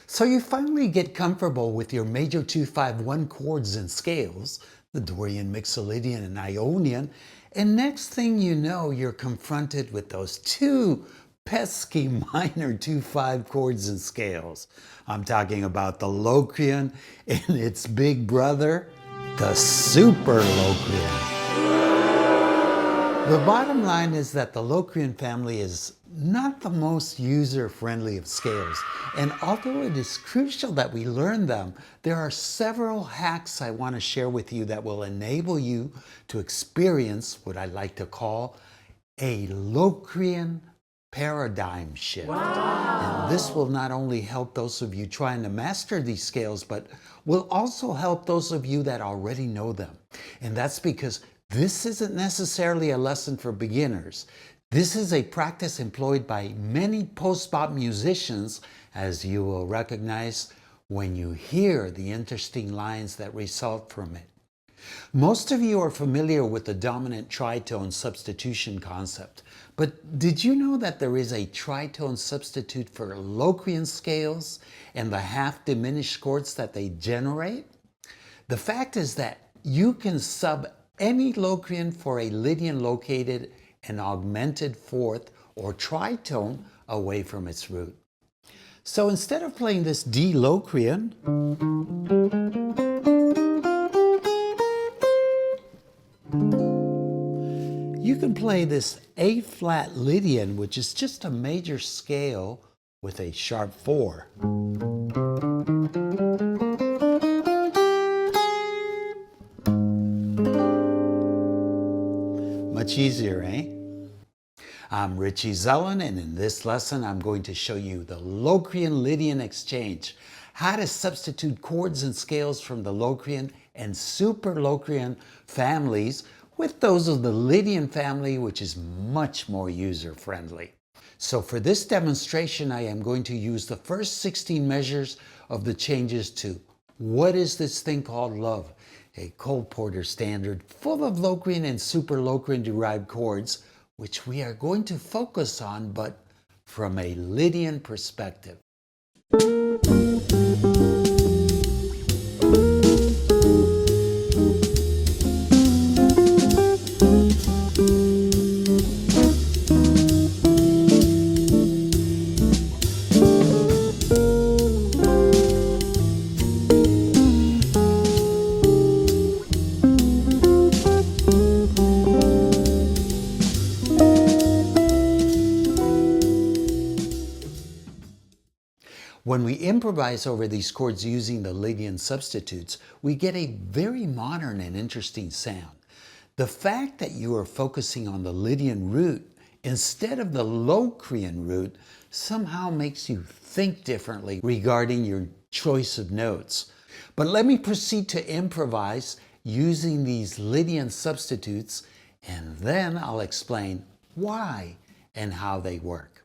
So you finally get comfortable with your major 2-5-1 chords and scales, the Dorian, Mixolydian, and Ionian, and next thing you know, you're confronted with those two pesky minor 2-5 chords and scales. I'm talking about the Locrian and its big brother, the Super Locrian. The bottom line is that the Locrian family is not the most user-friendly of scales, and although it is crucial that we learn them, there are several hacks I want to share with you that will enable you to experience what I like to call a Locrian paradigm shift. Wow. And this will not only help those of you trying to master these scales, but will also help those of you that already know them. And that's because this isn't necessarily a lesson for beginners. This is a practice employed by many post-bop musicians, as you will recognize when you hear the interesting lines that result from it. Most of you are familiar with the dominant tritone substitution concept, but did you know that there is a tritone substitute for Locrian scales and the half-diminished chords that they generate? The fact is that you can sub any Locrian for a Lydian located an augmented fourth or tritone away from its root. So instead of playing this D Locrian, you can play this A flat Lydian, which is just a major scale with a sharp 4. Much easier, eh? I'm Richie Zellen, and in this lesson I'm going to show you the Locrian-Lydian Exchange, how to substitute chords and scales from the Locrian and Super Locrian families with those of the Lydian family, which is much more user-friendly. So for this demonstration, I am going to use the first 16 measures of the changes to What Is This Thing Called Love?, a Cole Porter standard full of Locrian and Super Locrian derived chords, which we are going to focus on, but from a Lydian perspective. When we improvise over these chords using the Lydian substitutes, we get a very modern and interesting sound. The fact that you are focusing on the Lydian root instead of the Locrian root somehow makes you think differently regarding your choice of notes. But let me proceed to improvise using these Lydian substitutes, and then I'll explain why and how they work.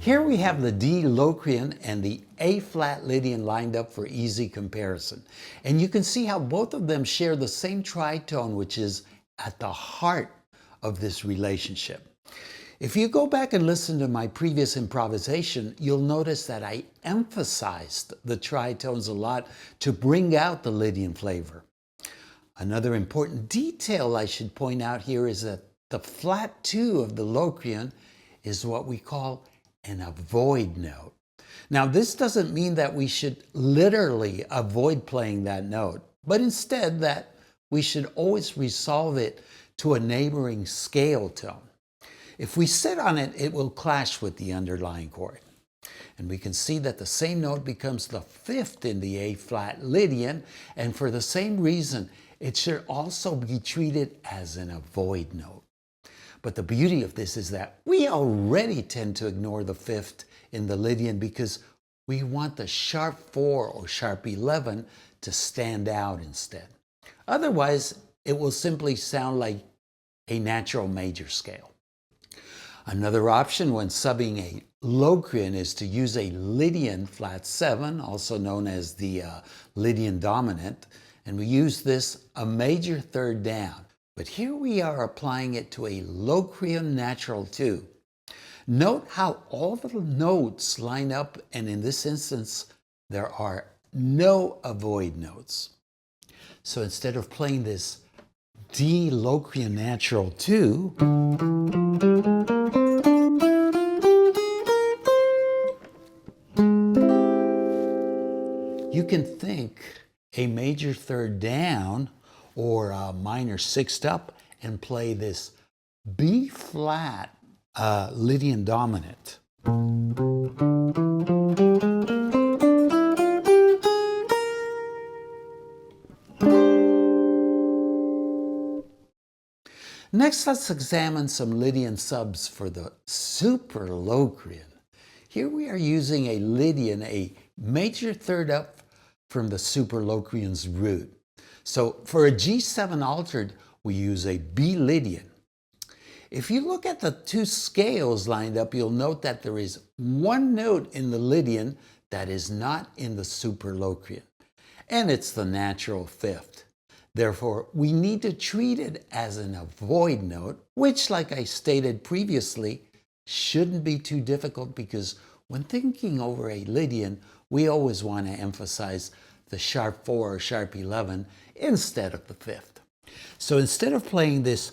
Here we have the D Locrian and the A flat Lydian lined up for easy comparison. And you can see how both of them share the same tritone, which is at the heart of this relationship. If you go back and listen to my previous improvisation, you'll notice that I emphasized the tritones a lot to bring out the Lydian flavor. Another important detail I should point out here is that the flat 2 of the Locrian is what we call an avoid note. Now, this doesn't mean that we should literally avoid playing that note, but instead that we should always resolve it to a neighboring scale tone. If we sit on it, it will clash with the underlying chord. And we can see that the same note becomes the 5th in the A-flat Lydian, and for the same reason, it should also be treated as an avoid note. But the beauty of this is that we already tend to ignore the 5th in the Lydian because we want the sharp 4 or sharp 11 to stand out instead. Otherwise, it will simply sound like a natural major scale. Another option when subbing a Locrian is to use a Lydian flat 7, also known as the Lydian dominant, and we use this a major 3rd down. But here we are applying it to a Locrian natural 2. Note how all the notes line up, and in this instance, there are no avoid notes. So instead of playing this D Locrian natural 2, you can think a major 3rd down or a minor 6th up and play this B flat Lydian dominant. Next, let's examine some Lydian subs for the super Locrian. Here we are using a Lydian, a major 3rd up from the super Locrian's root. So for a G7 altered, we use a B Lydian. If you look at the 2 scales lined up, you'll note that there is one note in the Lydian that is not in the super Locrian, and it's the natural 5th. Therefore, we need to treat it as an avoid note, which, like I stated previously, shouldn't be too difficult because when thinking over a Lydian, we always want to emphasize the sharp 4 or sharp 11 instead of the 5th. So instead of playing this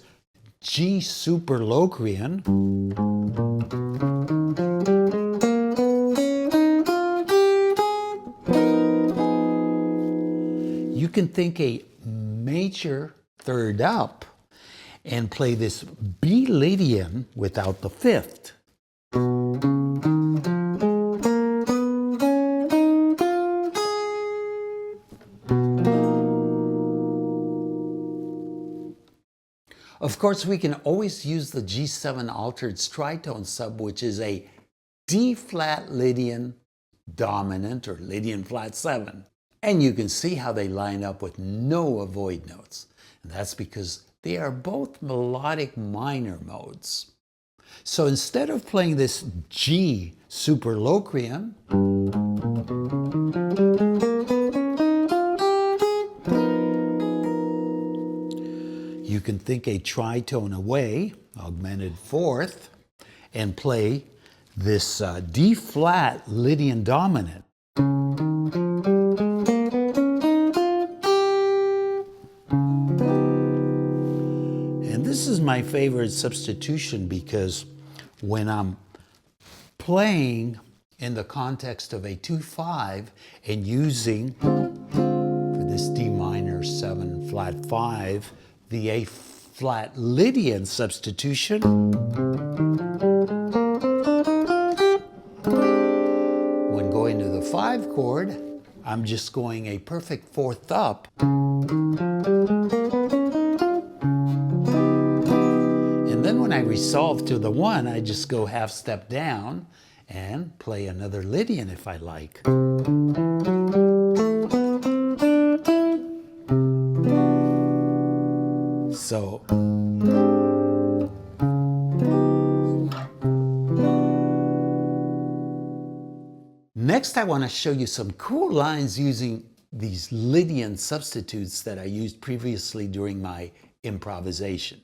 G super Locrian, you can think a major 3rd up and play this B Lydian without the 5th. Of course, we can always use the G7 altered tritone sub, which is a D flat Lydian dominant or Lydian flat 7. And you can see how they line up with no avoid notes. And that's because they are both melodic minor modes. So instead of playing this G super Locrian, you can think a tritone away, augmented 4th, and play this D flat Lydian dominant. And this is my favorite substitution because when I'm playing in the context of a 2-5 and using, for this D minor 7 flat 5, the A flat Lydian substitution, when going to the 5 chord, I'm just going a perfect 4th up. And then when I resolve to the 1, I just go half step down and play another Lydian if I like. So, next I want to show you some cool lines using these Lydian substitutes that I used previously during my improvisation.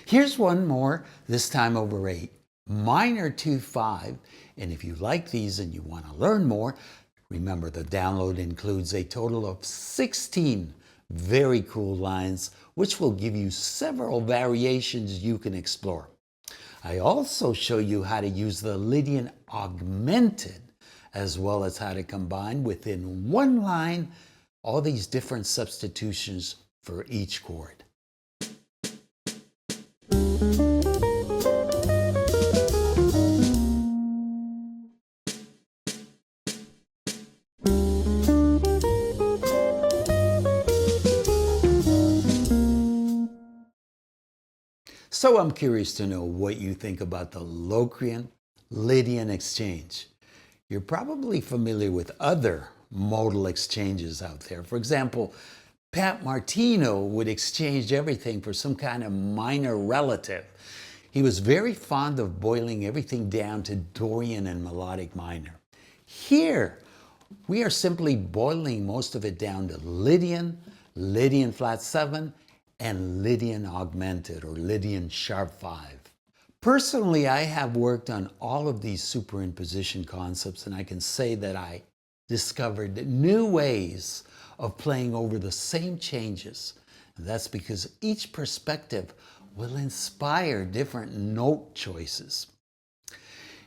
Here's one more, this time over 8. Minor 2-5. And if you like these and you want to learn more, remember the download includes a total of 16 very cool lines, which will give you several variations you can explore. I also show you how to use the Lydian augmented, as well as how to combine within one line all these different substitutions for each chord. So I'm curious to know what you think about the Locrian-Lydian Exchange. You're probably familiar with other modal exchanges out there. For example, Pat Martino would exchange everything for some kind of minor relative. He was very fond of boiling everything down to Dorian and melodic minor. Here, we are simply boiling most of it down to Lydian, Lydian flat 7, and Lydian augmented or Lydian sharp 5. Personally, I have worked on all of these superimposition concepts, and I can say that I discovered new ways of playing over the same changes. And that's because each perspective will inspire different note choices.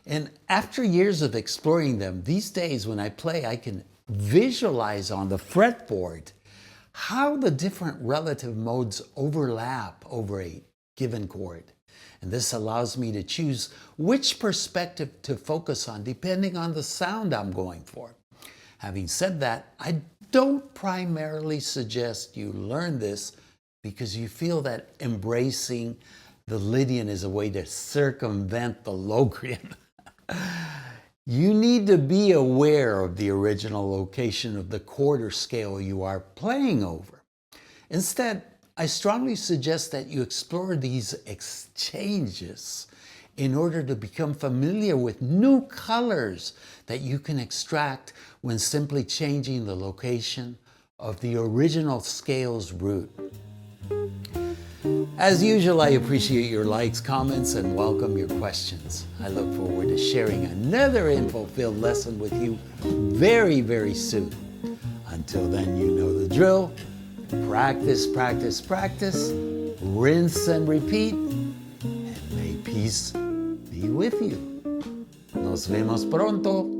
And after years of exploring them, these days when I play, I can visualize on the fretboard how the different relative modes overlap over a given chord. And this allows me to choose which perspective to focus on depending on the sound I'm going for. Having said that, I don't primarily suggest you learn this because you feel that embracing the Lydian is a way to circumvent the Locrian. You need to be aware of the original location of the chord or scale you are playing over. Instead, I strongly suggest that you explore these exchanges in order to become familiar with new colors that you can extract when simply changing the location of the original scale's root. As usual, I appreciate your likes, comments, and welcome your questions. I look forward to sharing another info-filled lesson with you very, very soon. Until then, you know the drill. Practice, practice, practice. Rinse and repeat. And may peace be with you. Nos vemos pronto.